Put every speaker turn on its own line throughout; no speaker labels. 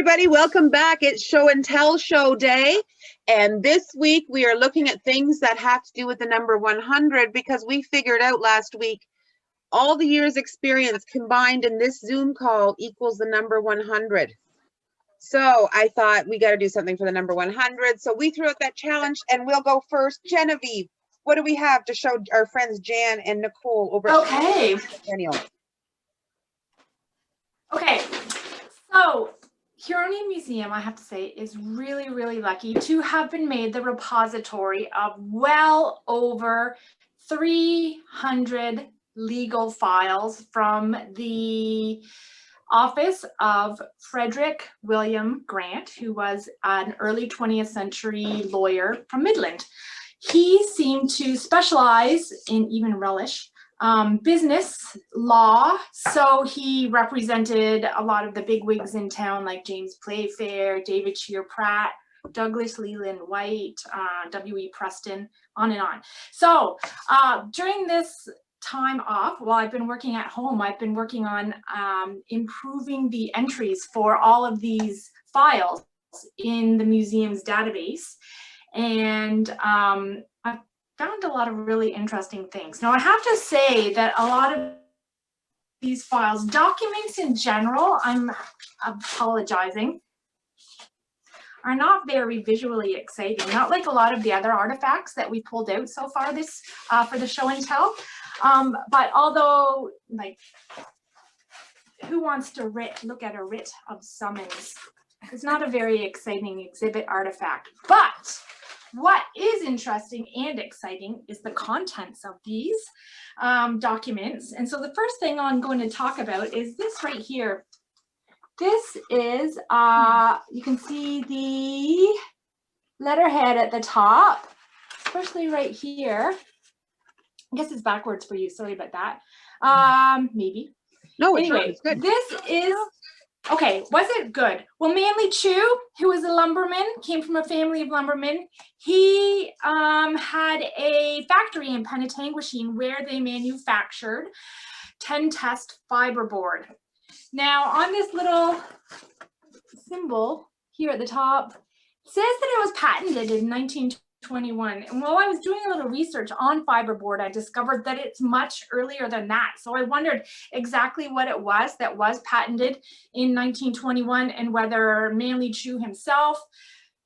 everybody, welcome back. It's show and tell show day, and this week we are looking at things that have to do with the number 100 because we figured out last week all the years experience combined in this Zoom call equals the number 100. So I thought we got to do something for the number 100, so we threw out that challenge, and we'll go first. Genevieve, what do we have to show our friends Jan and Nicole over
at
Daniel?
Okay, so Huronia Museum, I have to say, is really, really lucky to have been made the repository of well over 300 legal files from the office of Frederick William Grant, who was an early 20th century lawyer from Midland. He seemed to specialize in, even relish, business law, so he represented a lot of the bigwigs in town like James Playfair, David Shear Pratt, Douglas Leland White, W.E. Preston, on and on. So during this time off, while I've been working at home, I've been working on improving the entries for all of these files in the museum's database, and I've found a lot of really interesting things. Now, I have to say that a lot of these files, documents in general, I'm apologizing, are not very visually exciting, not like a lot of the other artifacts that we pulled out so far this for the show and tell. But although, like, who wants to look at a writ of summons? It's not a very exciting exhibit artifact, but what is interesting and exciting is the contents of these documents. And so the first thing I'm going to talk about is this right here. This is, you can see the letterhead at the top, especially right here. I guess it's backwards for you, sorry about that. Maybe.
No,
anyway,
it's good.
This is, okay, was it good? Well, Manly Chew, who was a lumberman, came from a family of lumbermen. He had a factory in Penetanguishene where they manufactured 10-test fiberboard. Now, on this little symbol here at the top, it says that it was patented in 1921. And while I was doing a little research on fiberboard, I discovered that it's much earlier than that. So I wondered exactly what it was that was patented in 1921 and whether Manly Chew himself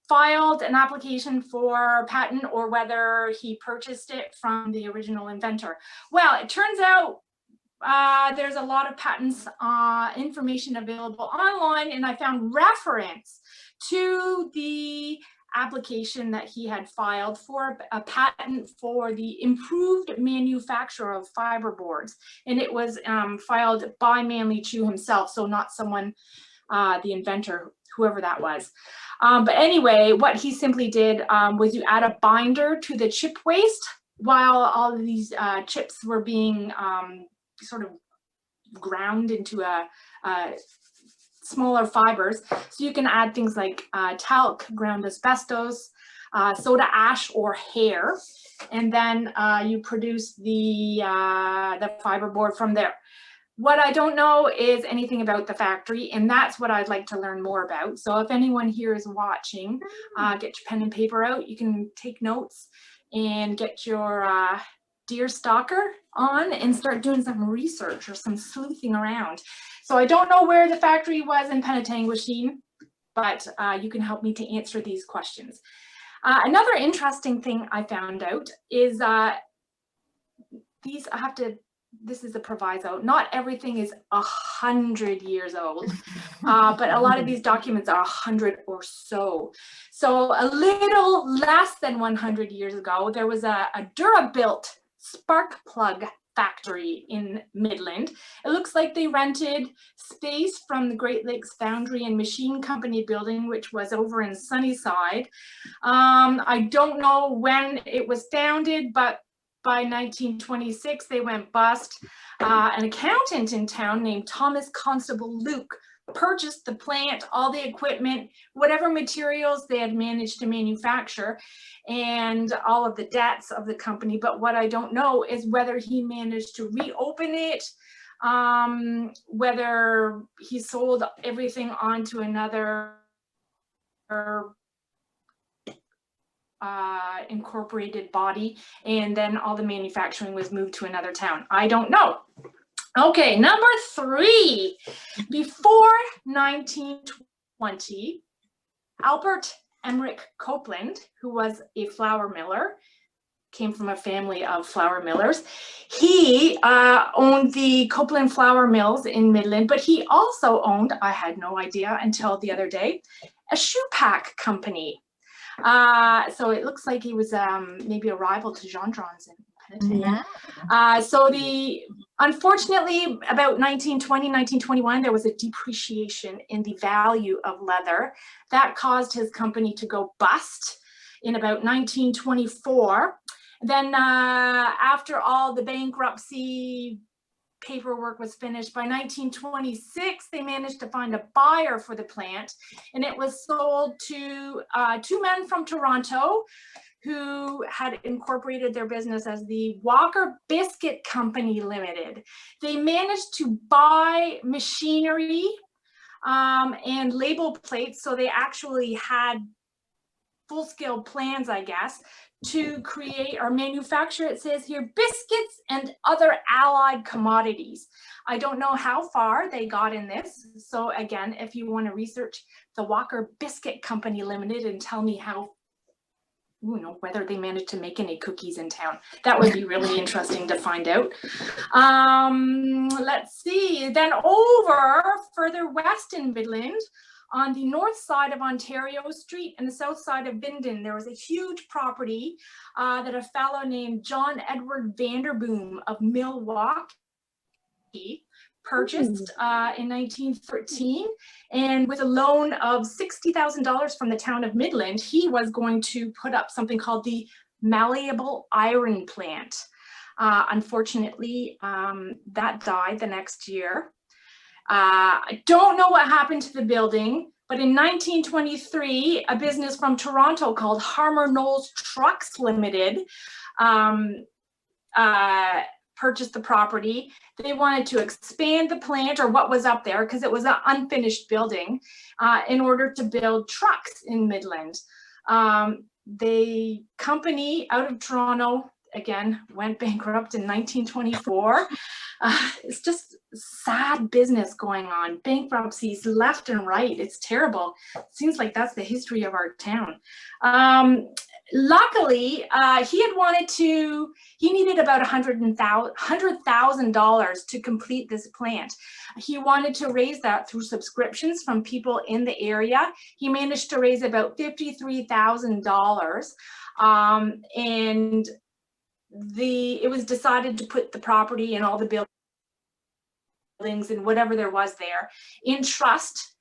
filed an application for patent or whether he purchased it from the original inventor. Well, it turns out there's a lot of patents information available online, and I found reference to the application that he had filed for a patent for the improved manufacture of fiberboards, and it was filed by Manly Chew himself, so not someone, the inventor, whoever that was. But anyway, what he simply did was you add a binder to the chip waste while all of these chips were being sort of ground into smaller fibers. So you can add things like talc, ground asbestos, soda ash, or hair, and then you produce the fiberboard from there. What I don't know is anything about the factory, and that's what I'd like to learn more about. So if anyone here is watching, get your pen and paper out. You can take notes and get your deer stalker on and start doing some research or some sleuthing around. So I don't know where the factory was in Penetanguishene, but you can help me to answer these questions. Another interesting thing I found out is these, this is a proviso, not everything is 100 years old, but a lot of these documents are 100 or so. So a little less than 100 years ago, there was a Durabuilt spark plug factory in Midland. It looks like they rented space from the Great Lakes Foundry and Machine Company building, which was over in Sunnyside. I don't know when it was founded, but by 1926, they went bust. An accountant in town named Thomas Constable Luke purchased the plant, all the equipment, whatever materials they had managed to manufacture, and all of the debts of the company. But what I don't know is whether he managed to reopen it whether he sold everything onto another incorporated body, and then all the manufacturing was moved to another town. I don't know. Okay, number 3. Before 1920, Albert Emmerich Copeland, who was a flour miller, came from a family of flour millers. He owned the Copeland Flour Mills in Midland, but he also owned, I had no idea until the other day, a shoe pack company. So it looks like he was maybe a rival to Jean Dron's in Penetang. So unfortunately, about 1920, 1921, there was a depreciation in the value of leather. That caused his company to go bust in about 1924. Then after all the bankruptcy paperwork was finished, by 1926, they managed to find a buyer for the plant, and it was sold to 2 men from Toronto who had incorporated their business as the Walker Biscuit Company Limited. They managed to buy machinery and label plates, so they actually had full-scale plans, I guess, to create or manufacture, it says here, biscuits and other allied commodities. I don't know how far they got in this. So again, if you want to research the Walker Biscuit Company Limited and tell me how, whether they managed to make any cookies in town, that would be really interesting to find out. Let's see, then over further west in Midland, on the north side of Ontario Street and the south side of Bindon, there was a huge property that a fellow named John Edward Vanderboom of Milwaukee purchased in 1913. And with a loan of $60,000 from the town of Midland, he was going to put up something called the Malleable Iron Plant. Unfortunately, that died the next year. I don't know what happened to the building, but in 1923, a business from Toronto called Harmer Knowles Trucks Limited purchased the property. They wanted to expand the plant, or what was up there, because it was an unfinished building, in order to build trucks in Midland. The company out of Toronto, again, went bankrupt in 1924. It's just sad business going on, bankruptcies left and right. It's terrible. It seems like that's the history of our town. Luckily, he needed about $100,000 to complete this plant. He wanted to raise that through subscriptions from people in the area. He managed to raise about $53,000, and it was decided to put the property and all the buildings and whatever there was there in trust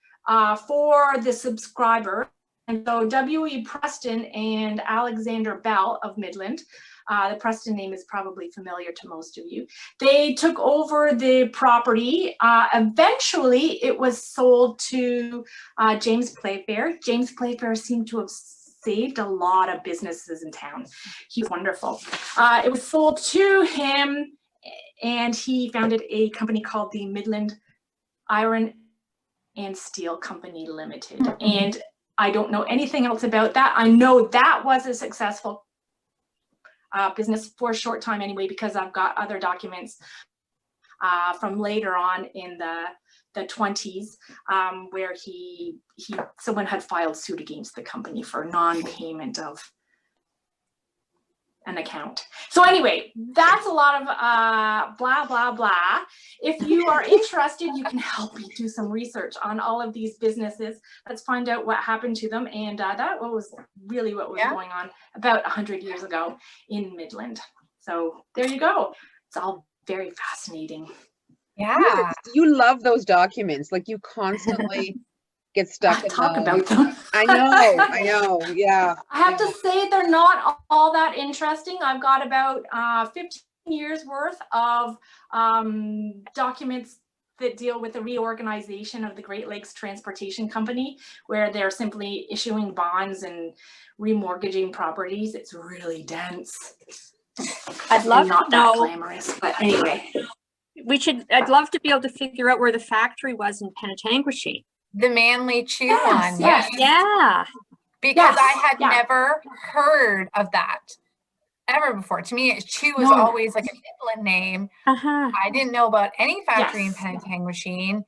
for the subscriber. And so W.E. Preston and Alexander Bell of Midland, the Preston name is probably familiar to most of you, they took over the property. Eventually, it was sold to James Playfair. James Playfair seemed to have saved a lot of businesses in town. He's wonderful. It was sold to him, and he founded a company called the Midland Iron and Steel Company Limited. And I don't know anything else about that. I know that was a successful business for a short time anyway, because I've got other documents from later on in the 20s, where someone had filed suit against the company for non-payment of an account. So anyway, that's a lot of blah, blah, blah. If you are interested, you can help me do some research on all of these businesses. Let's find out what happened to them. And that was really what was going on about 100 years ago in Midland. So there you go. It's all very fascinating.
Yeah.
You love those documents. Like, you constantly get stuck in
talk about them.
I know. Yeah.
I have to say they're not all that interesting. I've got about 15 years worth of documents that deal with the reorganization of the Great Lakes Transportation Company, where they're simply issuing bonds and remortgaging properties. It's really dense.
I'd love
not
to know.
That glamorous, but anyway.
I'd love to be able to figure out where the factory was in Penetanguishene.
The Manly Chew
Yes,
one.
yes.
Yeah.
Because
Yes,
I had
yeah.
never heard of that ever before. To me, Chew was
No.
always like a Midland name.
Uh-huh.
I didn't know about any factory
Yes.
in Penetanguishene.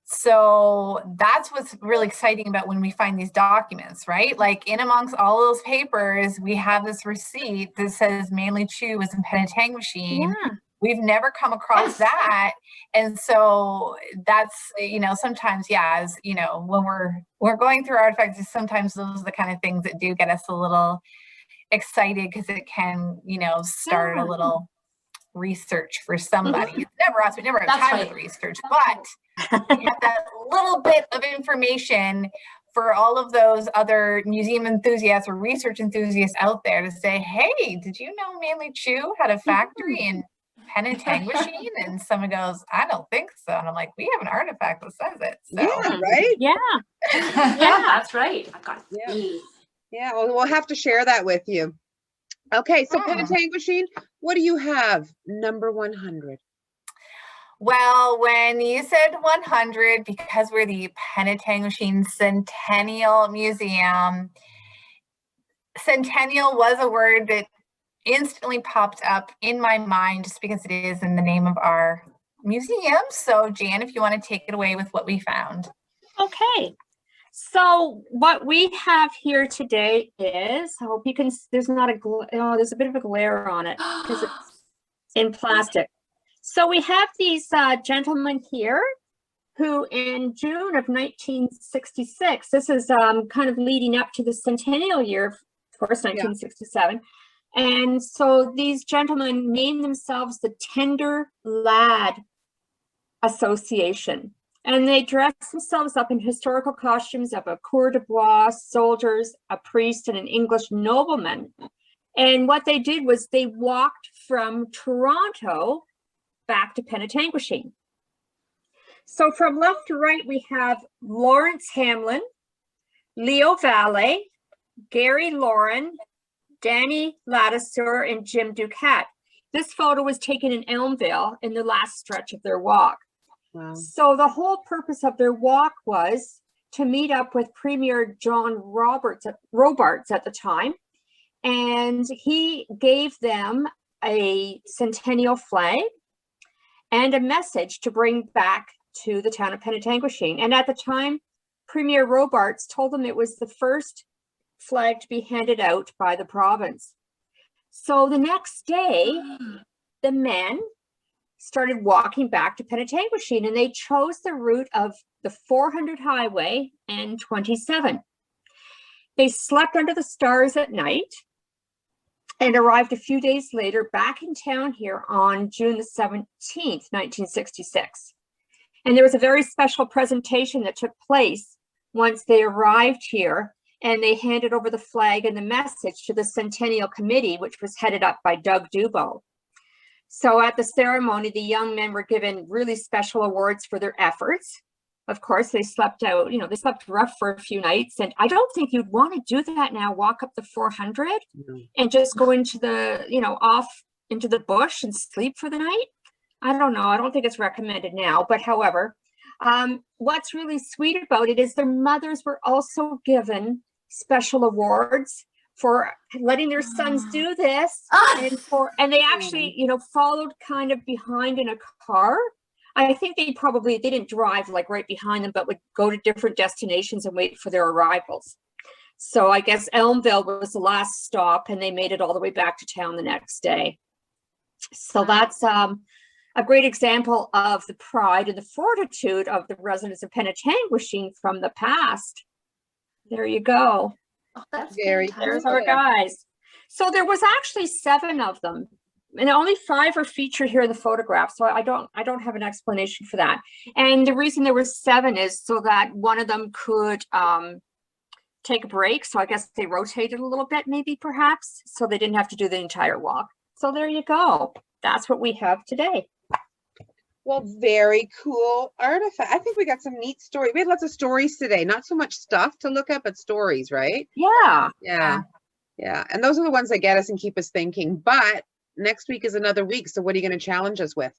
So that's what's really exciting about when we find these documents, right? Like in amongst all those papers, we have this receipt that says Manly Chew was in Penetanguishene.
Yeah.
We've never come across
Yes.
that. And so that's, you know, sometimes, yeah, as you know, when we're going through artifacts, sometimes those are the kind of things that do get us a little excited because it can, you know, start a little research for somebody. It's never us, we never have
That's
time
right.
for the research, but we have that little bit of information for all of those other museum enthusiasts or research enthusiasts out there to say, hey, did you know Manly Chew had a factory in Penetanguishene? And someone goes, I don't think so. And I'm like, we have an artifact that says it. So.
Yeah, right?
Yeah.
Yeah, that's right. I got
Yeah.
it.
Yeah, well, we'll have to share that with you. Okay, so Penetanguishene, what do you have? Number 100.
Well, when you said 100, because we're the Penetanguishene Centennial Museum, centennial was a word that instantly popped up in my mind just because it is in the name of our museum. So Jan, if you want to take it away with what we found.
Okay. So what we have here today is, I hope you can, there's not a, there's a bit of a glare on it because it's in plastic. So we have these gentlemen here who in June of 1966, this is kind of leading up to the centennial year, of course, 1967. And so these gentlemen named themselves the Tender Lad Association. And they dressed themselves up in historical costumes of a cour de bois, soldiers, a priest, and an English nobleman. And what they did was they walked from Toronto back to Penetanguishene. So from left to right, we have Lawrence Hamlin, Leo Valle, Gary Lauren, Danny Latisseur, and Jim Ducat. This photo was taken in Elmvale in the last stretch of their walk.
Wow.
So the whole purpose of their walk was to meet up with Premier John Robarts at the time. And he gave them a centennial flag and a message to bring back to the town of Penetanguishene. And at the time, Premier Robarts told them it was the first flag to be handed out by the province. So the next day, the men started walking back to Penetanguishene, and they chose the route of the 400 highway and 27. They slept under the stars at night and arrived a few days later back in town here on June the 17th, 1966. And there was a very special presentation that took place once they arrived here, and they handed over the flag and the message to the Centennial Committee, which was headed up by Doug Dubow. So at the ceremony, the young men were given really special awards for their efforts. Of course, they slept out, you know, they slept rough for a few nights. And I don't think you'd want to do that now, walk up the 400 and just go into the, you know, off into the bush and sleep for the night. I don't know. I don't think it's recommended now. But however, what's really sweet about it is their mothers were also given special awards for letting their sons do this, and they actually, you know, followed kind of behind in a car. I think they didn't drive like right behind them, but would go to different destinations and wait for their arrivals. So I guess Elmvale was the last stop, and they made it all the way back to town the next day. So that's a great example of the pride and the fortitude of the residents of Penetanguishene from the past. There you go.
Oh, that's
Very
fantastic.
There's our guys. So there was actually 7 of them, and only 5 are featured here in the photograph. So I don't have an explanation for that. And the reason there was 7 is so that one of them could take a break. So I guess they rotated a little bit, maybe perhaps, so they didn't have to do the entire walk. So there you go. That's what we have today.
Well, very cool artifact. I think we got some neat stories. We had lots of stories today. Not so much stuff to look at, but stories, right?
Yeah.
Yeah. Yeah. And those are the ones that get us and keep us thinking. But next week is another week. So what are you going to challenge us with?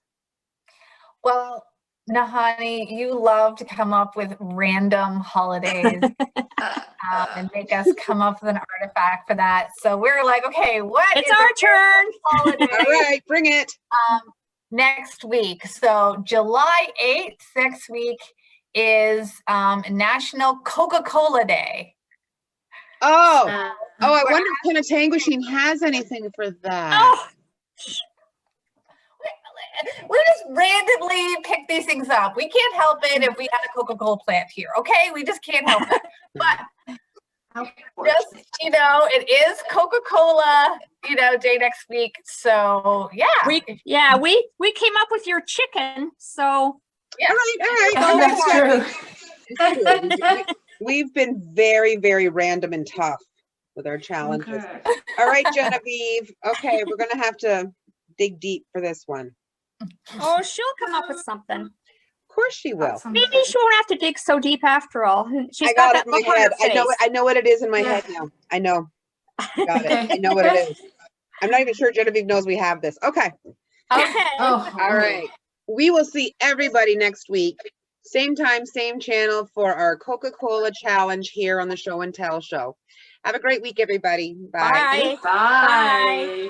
Well, Nahani, you love to come up with random holidays and make us come up with an artifact for that. So we're like, okay, what
It's
is
our
a
turn.
holiday
All right, bring it.
next week? So July 8th, next week, is National Coca-Cola Day.
Oh,
Uh,
I wonder if Penetanguishene has anything for that.
Oh,
We just randomly pick these things up. We can't help it if we had a Coca-Cola plant here, okay? We just can't help it. But just, it is Coca-Cola, day next week. So yeah.
we came up with your chicken, so
All right.
That's true.
It's true. We've been very, very random and tough with our challenges.
Okay.
All right, Genevieve. Okay, we're gonna have to dig deep for this one.
oh, she'll come up with something.
Of course she will.
Maybe she won't have to dig so deep after all. She's
I got it
that
in my
look on
head.
her face.
I know what it is in my head now. I know. Got it. I know what it is. I'm not even sure Genevieve knows we have this. Okay.
Okay.
Oh,
All right. We will see everybody next week. Same time, same channel for our Coca-Cola challenge here on the Show and Tell Show. Have a great week, everybody. Bye.
Bye.
Bye.